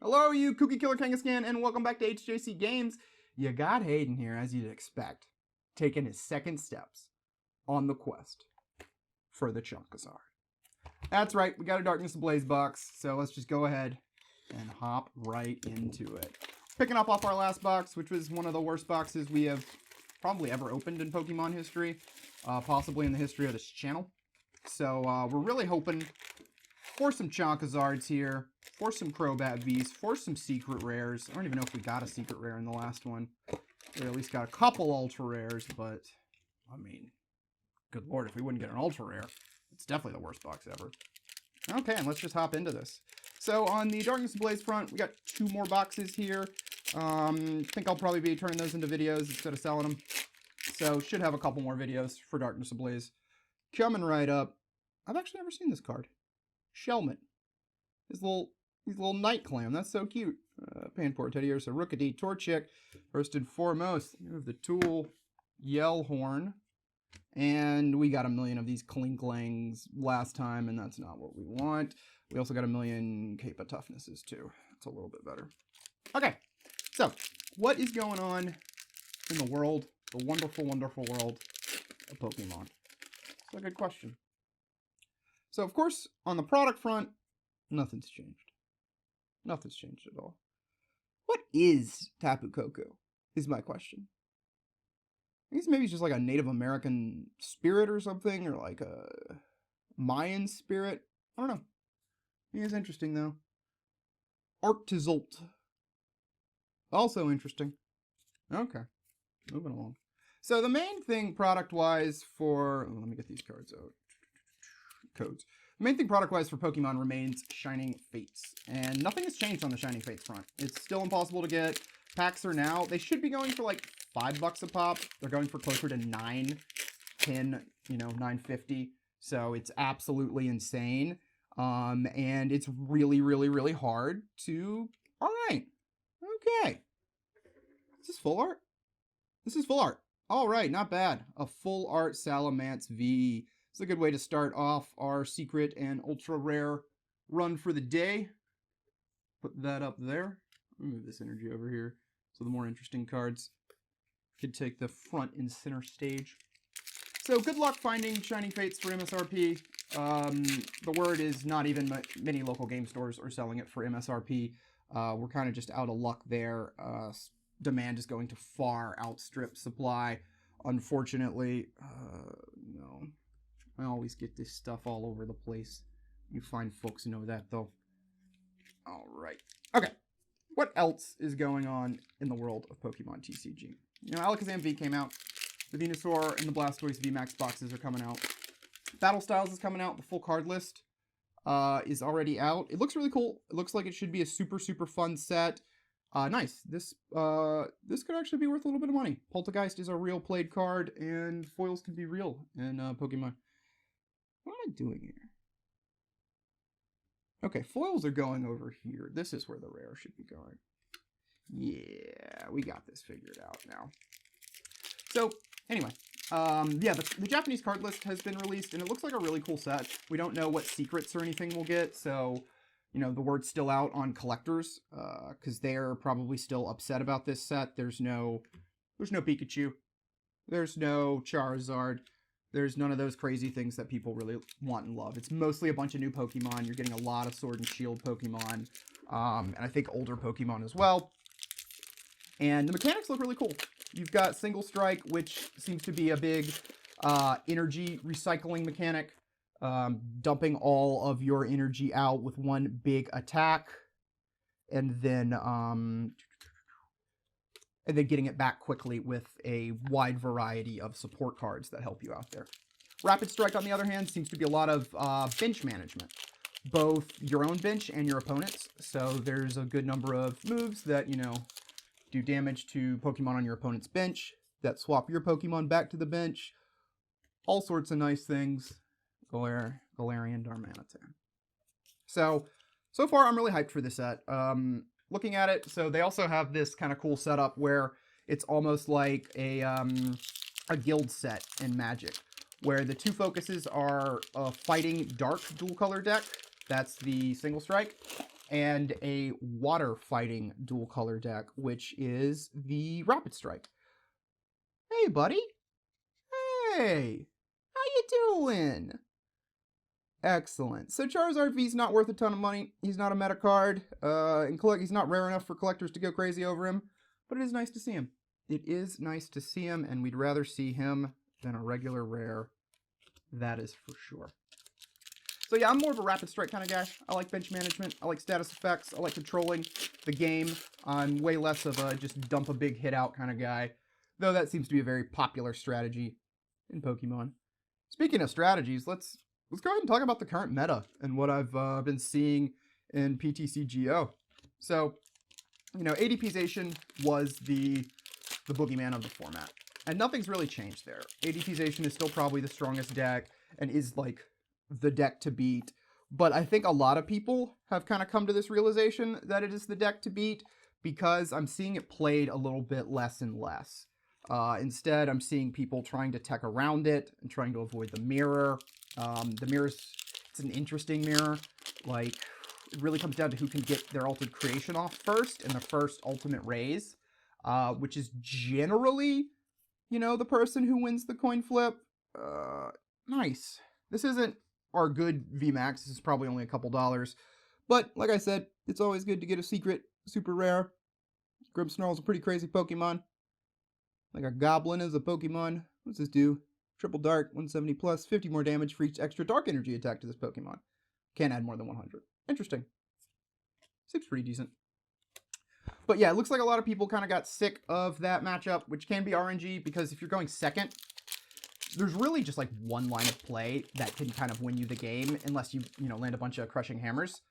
Hello, you Kooky Killer Kangaskhan, and welcome back to HJC Games. You got Hayden here, as you'd expect, taking his second steps on the quest for the Chunkazard. That's right, we got a Darkness Ablaze box, so let's just go ahead and hop right into it. Picking up off our last box, which was one of the worst boxes we have probably ever opened in Pokemon history, possibly in the history of this channel. So we're really hoping for some Chunkazards here, for some Crobat Vs, for some secret rares. I don't even know if we got a secret rare in the last one. We at least got a couple ultra rares, but I mean, good lord, if we wouldn't get an ultra rare, it's definitely the worst box ever. Okay, and let's just hop into this. So on the Darkness Ablaze front, we got 2 more boxes here. I think I'll probably be turning those into videos instead of selling them. So should have a couple more videos for Darkness Ablaze. Coming right up, I've actually never seen this card. Shellman. His little night clam. That's so cute. Panport Teddy Ursa, Rookity, Torchic. First and foremost, we have the tool Yellhorn. And we got a million of these Klinklangs last time, and that's not what we want. We also got a million Kappa Toughnesses, too. That's a little bit better. Okay, so what is going on in the world, the wonderful, wonderful world of Pokemon? That's a good question. So, of course, on the product front, nothing's changed. Nothing's changed at all. What is Tapu Koko, is my question. I guess maybe it's just like a Native American spirit or something, or like a Mayan spirit. I don't know. I think it's interesting, though. Arctizolt. Also interesting. Okay. Moving along. So the main thing product-wise for... let me get these cards out. Codes. The main thing product-wise for Pokemon remains Shining Fates. And nothing has changed on the Shining Fates front. It's still impossible to get. Packs are now... they should be going for like $5 a pop. They're going for closer to $9, $10, $9.50. So it's absolutely insane. And it's really, really, really hard to... Alright. Okay. Is this full art? This is full art. Alright, not bad. A full art Salamence V. It's a good way to start off our secret and ultra rare run for the day. Put that up there. Move this energy over here so the more interesting cards could take the front and center stage. So good luck finding Shining Fates for MSRP. The word is not even many local game stores are selling it for MSRP. We're kind of just out of luck there. Demand is going to far outstrip supply. Unfortunately, no. I always get this stuff all over the place. You fine folks know that, though. Alright. Okay. What else is going on in the world of Pokemon TCG? Alakazam V came out. The Venusaur and the Blastoise VMAX boxes are coming out. Battle Styles is coming out. The full card list is already out. It looks really cool. It looks like it should be a super, super fun set. Nice. This could actually be worth a little bit of money. Poltergeist is a real played card, and foils can be real in Pokemon. What am I doing here? Okay, foils are going over here. This is where the rare should be going. Yeah, we got this figured out now. So, anyway, yeah, the Japanese card list has been released, and it looks like a really cool set. We don't know what secrets or anything we'll get, so, the word's still out on collectors, because they're probably still upset about this set. There's no Pikachu. There's no Charizard. There's none of those crazy things that people really want and love. It's mostly a bunch of new Pokemon. You're getting a lot of Sword and Shield Pokemon, and I think older Pokemon as well. And the mechanics look really cool. You've got Single Strike, which seems to be a big energy recycling mechanic. Dumping all of your energy out with one big attack, and then getting it back quickly with a wide variety of support cards that help you out there. Rapid Strike, on the other hand, seems to be a lot of bench management, both your own bench and your opponent's. So there's a good number of moves that, do damage to Pokemon on your opponent's bench, that swap your Pokemon back to the bench. All sorts of nice things. Galarian, Darmanitan. So far I'm really hyped for this set. Looking at it, so they also have this kind of cool setup where it's almost like a guild set in Magic, where the 2 focuses are a fighting dark dual color deck. That's the Single Strike. and a water fighting dual color deck, which is the Rapid Strike. Hey, buddy. Hey, how you doing? Excellent. So Charizard V's not worth a ton of money. He's not a meta card. He's not rare enough for collectors to go crazy over him, but it is nice to see him. It is nice to see him, and we'd rather see him than a regular rare. That is for sure. So yeah, I'm more of a Rapid Strike kind of guy. I like bench management. I like status effects. I like controlling the game. I'm way less of a just dump a big hit out kind of guy, though that seems to be a very popular strategy in Pokemon. Speaking of strategies, let's go ahead and talk about the current meta and what I've been seeing in PTCGO. So, you know, ADPization was the boogeyman of the format, and nothing's really changed there. ADPization is still probably the strongest deck and is like the deck to beat, but I think a lot of people have kind of come to this realization that it is the deck to beat because I'm seeing it played a little bit less and less. Instead, I'm seeing people trying to tech around it and trying to avoid the mirror. The mirror's, it's an interesting mirror. Like, it really comes down to who can get their altered creation off first in the first ultimate raise, which is generally, you know, the person who wins the coin flip. Nice. This isn't our good VMAX. This is probably only a couple dollars. But, like I said, it's always good to get a secret, super rare. Grimmsnarl's a pretty crazy Pokemon. Like a Goblin is a Pokemon. What's this do? Triple Dark, 170 plus, 50 more damage for each extra Dark Energy attack to this Pokemon. Can't add more than 100. Interesting. Seems pretty decent. But yeah, it looks like a lot of people kind of got sick of that matchup, which can be RNG, because if you're going second, there's really just like one line of play that can kind of win you the game, unless you land a bunch of Crushing Hammers.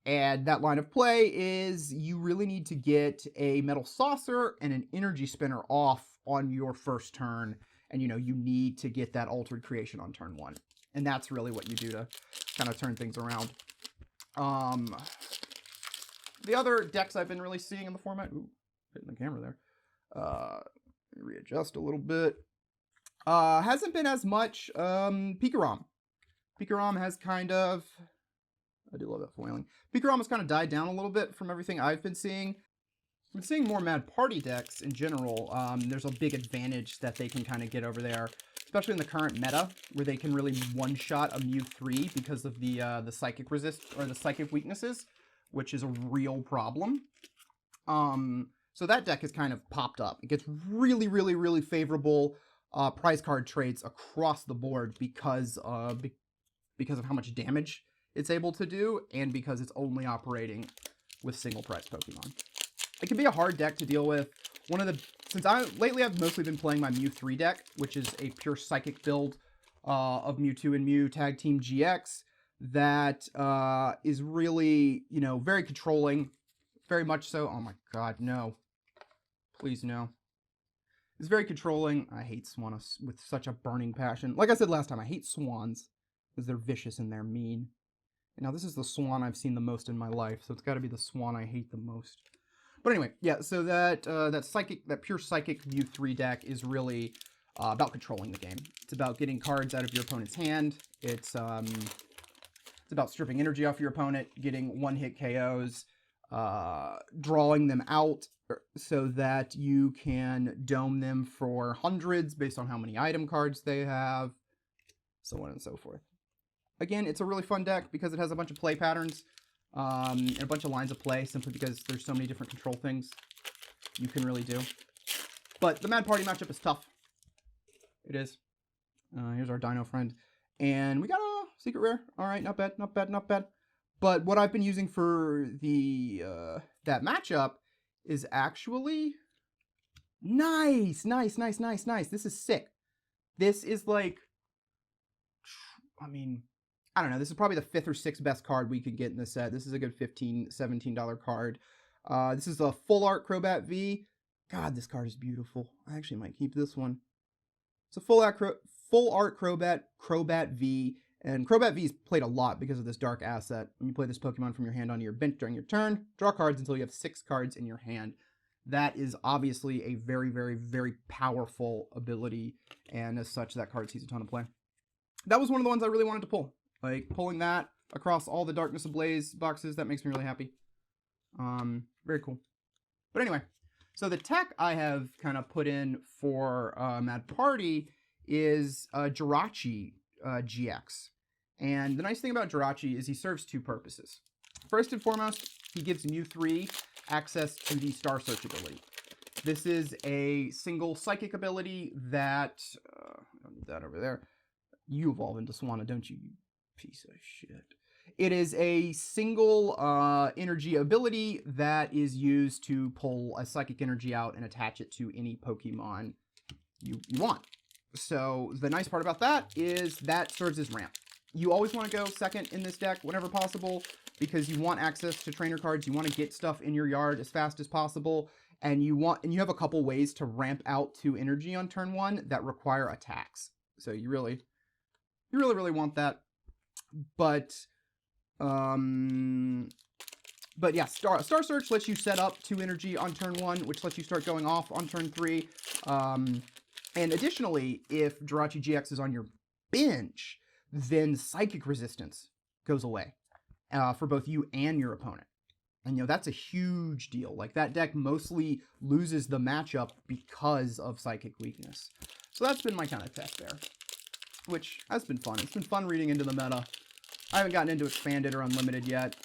And that line of play is you really need to get a Metal Saucer and an Energy Spinner off on your first turn, and you need to get that Altered Creation on turn 1, and that's really what you do to kind of turn things around. The other decks I've been really seeing in the format, hitting the camera there, readjust a little bit, hasn't been as much. Pikarom has kind of, I do love that foiling. Pikarom has kind of died down a little bit from everything I've been seeing. I'm seeing more Mad Party decks in general. There's a big advantage that they can kind of get over there, especially in the current meta, where they can really one-shot a Mew 3 because of the psychic resist or the psychic weaknesses, which is a real problem. So that deck has kind of popped up. It gets really, really, really favorable prize card trades across the board because of how much damage it's able to do, and because it's only operating with single prize Pokemon. It can be a hard deck to deal with. Lately I've mostly been playing my Mew 3 deck, which is a pure psychic build of Mewtwo and Mew Tag Team GX that is really, very controlling, very much so. Oh my god, no. Please no. It's very controlling. I hate Swan with such a burning passion. Like I said last time, I hate swans because they're vicious and they're mean. And now this is the Swan I've seen the most in my life, so it's got to be the Swan I hate the most. But anyway, yeah, so that pure psychic Mew 3 deck is really about controlling the game. It's about getting cards out of your opponent's hand. It's about stripping energy off your opponent, getting one-hit KOs, drawing them out so that you can dome them for hundreds based on how many item cards they have, so on and so forth. Again, it's a really fun deck because it has a bunch of play patterns. And a bunch of lines of play, simply because there's so many different control things you can really do. But the Mad Party matchup is tough. It is. Here's our Dino friend. And we got a secret rare. Alright, not bad, not bad, not bad. But what I've been using for that matchup is actually nice. This is sick. This is like, I don't know, this is probably the 5th or 6th best card we could get in the set. This is a good $15, $17 card. This is a Full Art Crobat V. God, this card is beautiful. I actually might keep this one. It's a Full Art Crobat V. And Crobat V is played a lot because of this dark asset. When you play this Pokemon from your hand onto your bench during your turn, draw cards until you have 6 cards in your hand. That is obviously a very, very, very powerful ability. And as such, that card sees a ton of play. That was one of the ones I really wanted to pull. Like, pulling that across all the Darkness Ablaze boxes, that makes me really happy. Very cool. But anyway, so the tech I have kind of put in for Mad Party is Jirachi GX. And the nice thing about Jirachi is he serves two purposes. First and foremost, he gives Mew 3 access to the Star Search ability. This is a single psychic ability that... I don't need that over there. You evolve into Swanna, don't you, you piece of shit? It is a single energy ability that is used to pull a psychic energy out and attach it to any Pokemon you want. So the nice part about that is that serves as ramp. You always want to go second in this deck whenever possible because you want access to trainer cards. You want to get stuff in your yard as fast as possible, and you have a couple ways to ramp out 2 energy on turn 1 that require attacks. So you really want that. But yeah, Star Search lets you set up 2 energy on turn 1, which lets you start going off on turn 3. And additionally, if Jirachi GX is on your bench, then Psychic Resistance goes away for both you and your opponent. And, that's a huge deal. Like, that deck mostly loses the matchup because of Psychic Weakness. So that's been my kind of test there, which has been fun. It's been fun reading into the meta. I haven't gotten into Expanded or Unlimited yet.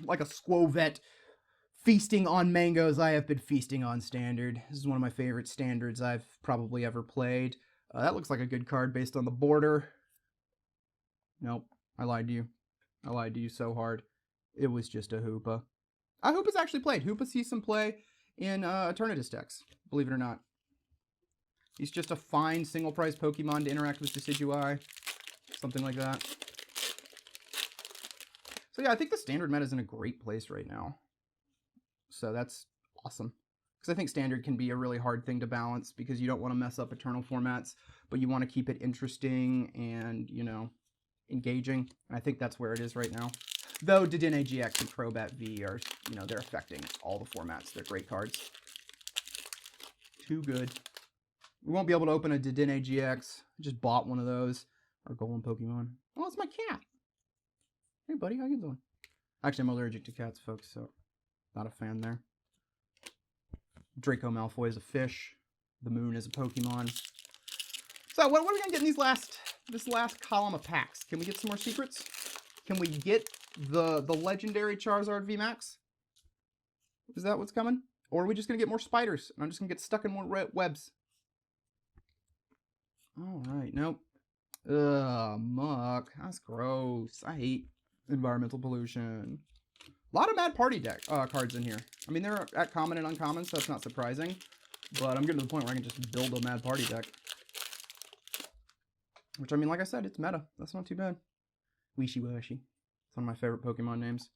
Like a Squovet feasting on mangoes, I have been feasting on Standard. This is one of my favorite Standards I've probably ever played. That looks like a good card based on the border. Nope, I lied to you. I lied to you so hard. It was just a Hoopa. Hoopa's actually played. Hoopa sees some play in Eternatus decks, believe it or not. He's just a fine single-price Pokemon to interact with Decidueye. Something like that. So yeah, I think the Standard meta is in a great place right now. So that's awesome. Because I think Standard can be a really hard thing to balance because you don't want to mess up Eternal formats, but you want to keep it interesting and, engaging. And I think that's where it is right now. Though Dedenne GX and Crobat V are, they're affecting all the formats. They're great cards. Too good. We won't be able to open a Dedenne GX. I just bought one of those. Or Golem Pokemon. Oh, it's my cat. Hey, buddy, how you doing? Actually, I'm allergic to cats, folks, so not a fan there. Draco Malfoy is a fish. The moon is a Pokemon. So, what are we going to get in this last column of packs? Can we get some more secrets? Can we get the legendary Charizard VMAX? Is that what's coming? Or are we just going to get more spiders? And I'm just going to get stuck in more webs. Alright, nope. Ugh, muck. That's gross. I hate environmental pollution. A lot of Mad Party deck cards in here. I mean, they're at common and uncommon, so that's not surprising. But I'm getting to the point where I can just build a Mad Party deck. Which, I mean, like I said, it's meta. That's not too bad. Wishy-washy. It's one of my favorite Pokemon names.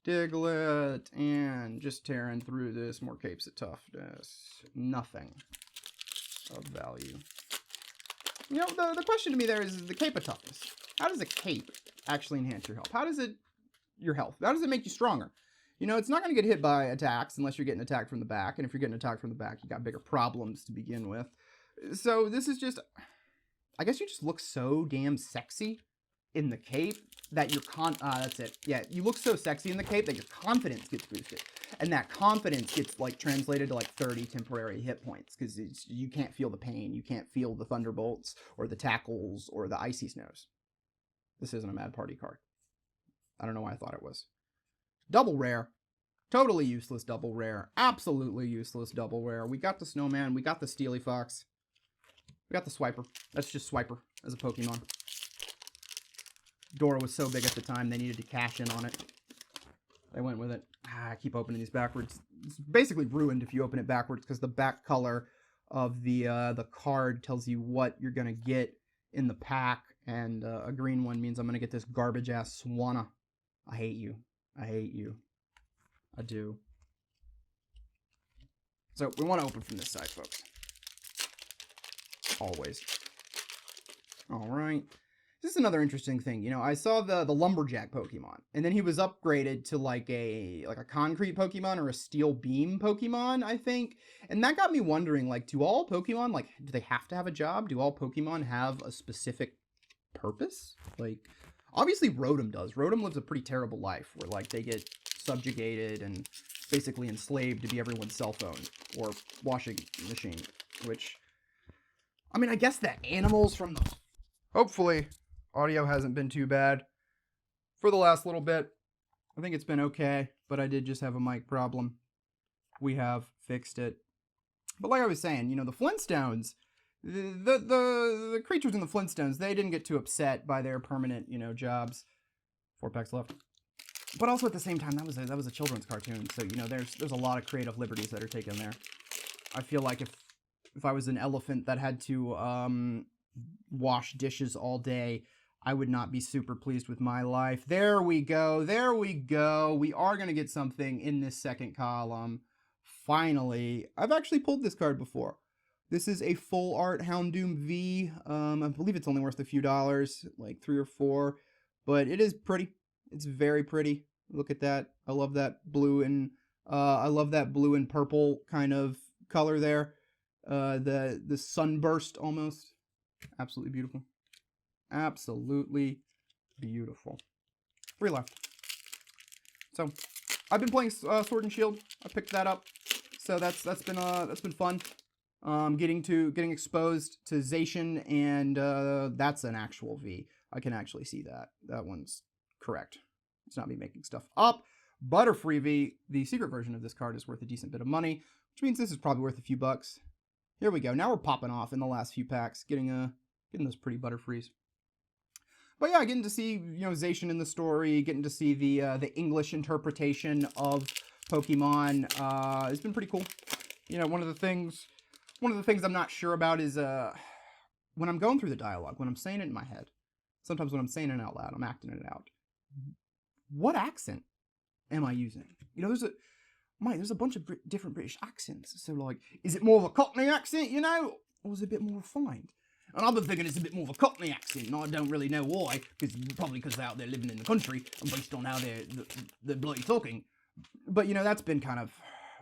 Diglett, and just tearing through this. More Capes of Toughness. Nothing of value. The question to me there is the Cape of Toughness. How does a cape actually enhance your health? How does it make you stronger? It's not going to get hit by attacks unless you're getting attacked from the back. And if you're getting attacked from the back, you got bigger problems to begin with. So this is just... I guess you just look so damn sexy in the cape that your that's it. Yeah, you look so sexy in the cape that your confidence gets boosted. And that confidence gets, translated to, 30 temporary hit points. Because you can't feel the pain. You can't feel the thunderbolts or the tackles or the icy snows. This isn't a Mad Party card. I don't know why I thought it was. Double rare. Totally useless double rare. Absolutely useless double rare. We got the Snowman. We got the Steely Fox. We got the Swiper. That's just Swiper as a Pokemon. Dora was so big at the time, they needed to cash in on it. They went with it. I keep opening these backwards. It's basically ruined if you open it backwards because the back color of the card tells you what you're going to get in the pack. And a green one means I'm going to get this garbage-ass Swanna. I hate you. I hate you. I do. So we want to open from this side, folks. Always. Alright. This is another interesting thing. I saw the Lumberjack Pokemon, and then he was upgraded to a Concrete Pokemon or a Steel Beam Pokemon, I think. And that got me wondering, do all Pokemon, do they have to have a job? Do all Pokemon have a specific purpose? Obviously Rotom does. Rotom lives a pretty terrible life where, they get subjugated and basically enslaved to be everyone's cell phone or washing machine, which, I mean, I guess the animals from the... Hopefully, audio hasn't been too bad for the last little bit. I think it's been okay, but I did just have a mic problem. We have fixed it. But like I was saying, you know, the Flintstones, the creatures in the Flintstones, they didn't get too upset by their permanent, you know, jobs. 4 packs left. But also at the same time, that was a children's cartoon, so you know, there's a lot of creative liberties that are taken there. I feel like if I was an elephant that had to wash dishes all day, I would not be super pleased with my life. There we go. There we go. We are going to get something in this second column. Finally, I've actually pulled this card before. This is a full art Houndoom V. I believe it's only worth a few dollars, like 3 or 4, but it is pretty. It's very pretty. Look at that. I love that blue and purple kind of color there. The sunburst almost. Absolutely beautiful. Absolutely beautiful. 3 left. So I've been playing Sword and Shield. I picked that up. So that's been fun. Getting exposed to Zacian, and that's an actual V. I can actually see that. That one's correct. It's not me making stuff up. Butterfree V, the secret version of this card, is worth a decent bit of money, which means this is probably worth a few bucks. Here we go. Now we're popping off in the last few packs, getting those pretty Butterfrees. But yeah, getting to see, you know, Zacian in the story, getting to see the English interpretation of Pokemon, it's been pretty cool. You know, one of the things I'm not sure about is when I'm going through the dialogue, when I'm saying it in my head, sometimes when I'm saying it out loud, I'm acting it out. What accent am I using? You know, there's a bunch of different British accents. So like, is it more of a Cockney accent, you know, or is it a bit more refined? And I've been thinking it's a bit more of a Cockney accent, and I don't really know why, probably because they're out there living in the country, and based on how they're bloody talking. But, you know, that's been kind of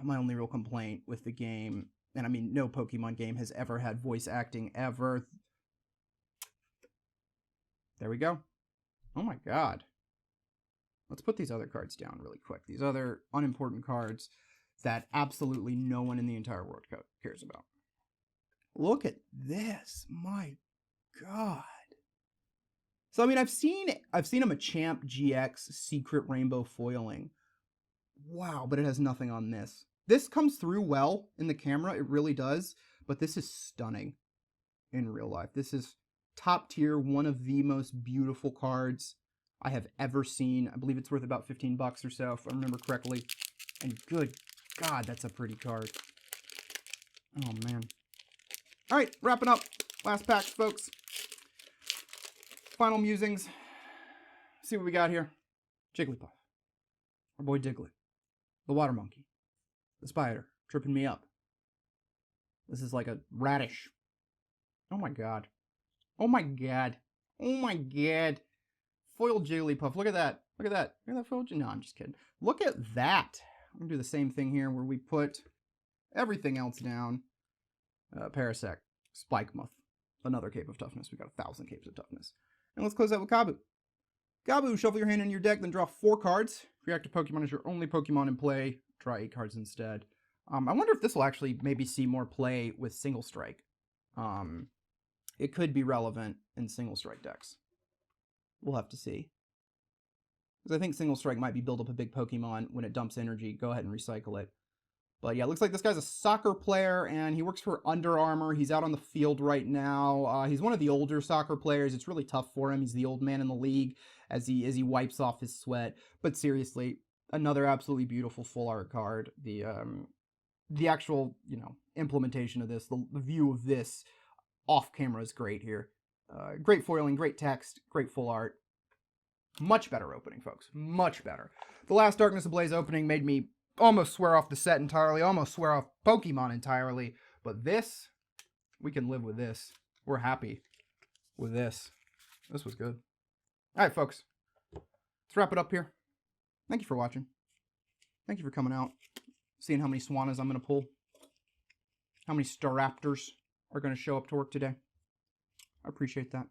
my only real complaint with the game. And I mean, no Pokemon game has ever had voice acting, ever. There we go. Oh my god. Let's put these other cards down really quick. These other unimportant cards that absolutely no one in the entire world cares about. Look at this. My god. So, I mean, I've seen a Machamp GX Secret Rainbow Foiling. Wow, but it has nothing on this. This comes through well in the camera. It really does. But this is stunning in real life. This is top tier, one of the most beautiful cards I have ever seen. I believe it's worth about 15 bucks or so, if I remember correctly. And good god, that's a pretty card. Oh, man. All right, wrapping up. Last pack, folks. Final musings. See what we got here. Jigglypuff. Our boy Diglett. The water monkey. The spider. Tripping me up. This is like a radish. Oh my god. Oh my god. Oh my god. Foiled Jigglypuff. Look at that. Look at that. Look at that foiled. No, I'm just kidding. Look at that. I'm going to do the same thing here where we put everything else down. Parasect. Spikemuth. Another Cape of Toughness. We got 1,000 Capes of Toughness. And let's close out with Kabu. Kabu, shuffle your hand in your deck, then draw 4 cards. If your active Pokemon is your only Pokemon in play, draw 8 cards instead. I wonder if this will actually maybe see more play with Single Strike. It could be relevant in Single Strike decks. We'll have to see. Because I think Single Strike might be build up a big Pokemon. When it dumps energy, go ahead and recycle it. But yeah, looks like this guy's a soccer player, and he works for Under Armour. He's out on the field right now. He's one of the older soccer players. It's really tough for him. He's the old man in the league as he wipes off his sweat. But seriously, another absolutely beautiful full art card. The actual, you know, implementation of this, the view of this off camera is great here. Great foiling, great text, great full art. Much better opening, folks. Much better. The last Darkness Ablaze opening made me almost swear off the set entirely, almost swear off Pokemon entirely. But this, we can live with this. We're happy with this. This was good. All right, folks. Let's wrap it up here. Thank you for watching. Thank you for coming out. Seeing how many Swannas I'm going to pull. How many Staraptors are going to show up to work today. I appreciate that.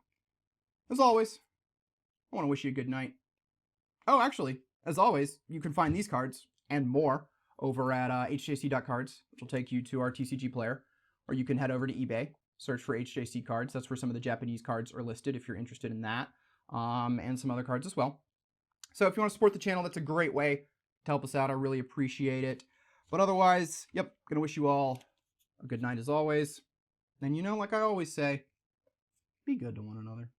As always, I want to wish you a good night. Oh, actually, as always, you can find these cards and more over at hjc.cards, which will take you to our TCG player, or you can head over to eBay, search for HJC cards. That's where some of the Japanese cards are listed if you're interested in that, and some other cards as well. So if you want to support the channel, that's a great way to help us out. I really appreciate it. But otherwise, yep, gonna wish you all a good night as always. And like I always say, be good to one another.